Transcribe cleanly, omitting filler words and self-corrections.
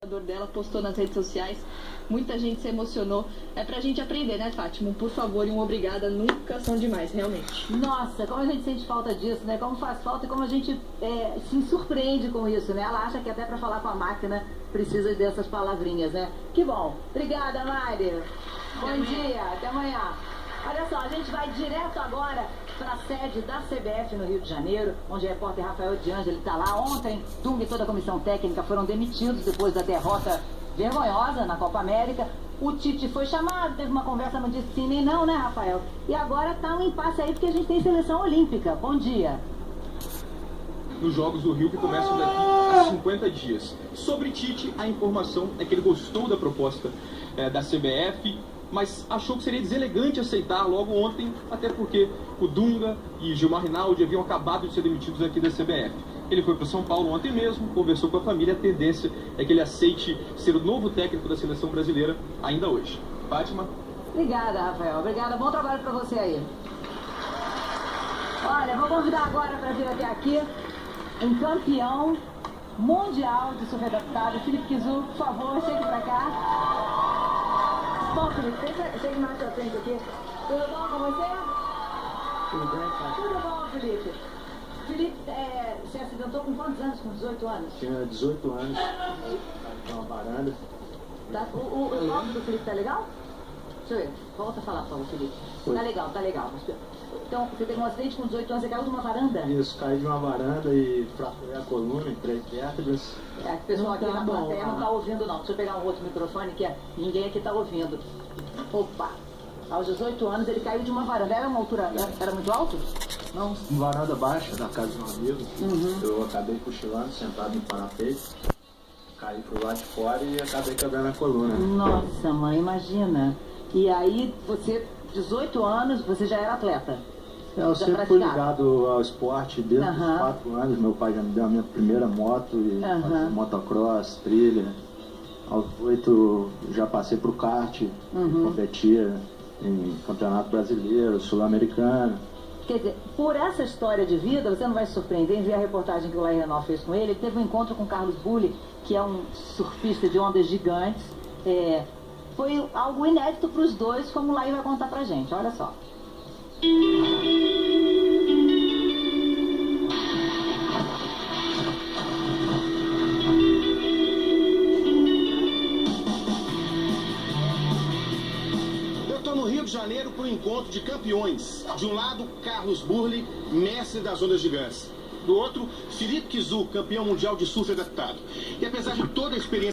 Dela postou nas redes sociais, muita gente se emocionou. É pra gente aprender, né, Fátima? Um por favor e um obrigada nunca são demais, realmente. Nossa, como a gente sente falta disso, né? Como faz falta e como a gente se surpreende com isso, né? Ela acha que até pra falar com a máquina precisa dessas palavrinhas, né? Que bom. Obrigada, Mari. Bom dia, até amanhã. Olha só, a gente vai direto agora para a sede da CBF no Rio de Janeiro, onde o repórter Rafael de Ângelo está lá. Ontem, Dunga e toda a comissão técnica foram demitidos depois da derrota vergonhosa na Copa América. O Tite foi chamado, teve uma conversa, não disse sim nem não, né, Rafael? E agora está um impasse aí porque a gente tem seleção olímpica. Bom dia. Nos Jogos do Rio, que começam daqui a 50 dias. Sobre Tite, a informação é que ele gostou da proposta da CBF, mas achou que seria deselegante aceitar logo ontem, até porque o Dunga e Gilmar Rinaldi haviam acabado de ser demitidos aqui da CBF. Ele foi para São Paulo ontem mesmo, conversou com a família, a tendência é que ele aceite ser o novo técnico da seleção brasileira ainda hoje. Fátima? Obrigada, Rafael. Obrigada. Bom trabalho para você aí. Olha, vou convidar agora para vir até aqui um campeão mundial de surf adaptado, Felipe Kizu. Por favor, chegue para cá. Bom, Felipe, chegue mais pra frente aqui. Tudo bom com você? Tudo bem, pai? Tudo bom, Felipe. Felipe, você acidentou com quantos anos? Com 18 anos? Tinha 18 anos, uma varanda. Tá, o foco do Felipe tá legal? Deixa eu ver. Volta a falar, por favor, Felipe. Oi. Tá legal, tá legal. Então, você teve um acidente com 18 anos, você caiu de uma varanda? Isso, caí de uma varanda e fraturei a coluna em 3 vértebras. O pessoal aqui na plateia não tá. tá ouvindo, não. Deixa eu pegar um outro microfone que ninguém aqui tá ouvindo. Opa! Aos 18 anos ele caiu de uma varanda. Era uma altura, era muito alto? Não, uma varanda baixa da casa de um amigo. Eu acabei cochilando, sentado no parapeito. Caí pro lado de fora e acabei quebrando a coluna. Nossa, mãe, imagina. E aí, você, 18 anos, você já era atleta? Eu Já sempre fui praticava? ligado ao esporte desde os 4 anos. Meu pai já me deu a minha primeira moto, e fazia motocross, trilha. Aos 8 já passei pro kart, competia em campeonato brasileiro, sul-americano. Quer dizer, por essa história de vida, você não vai se surpreender em ver a reportagem que o Laí Renault fez com ele. Ele teve um encontro com o Carlos Bulli, que é um surfista de ondas gigantes. Foi algo inédito para os dois, como o Laí vai contar pra gente. Olha só. Eu estou no Rio de Janeiro para o encontro de campeões. De um lado, Carlos Burli, mestre das ondas gigantes. Do outro, Felipe Kizu, campeão mundial de surf adaptado. E apesar de toda a experiência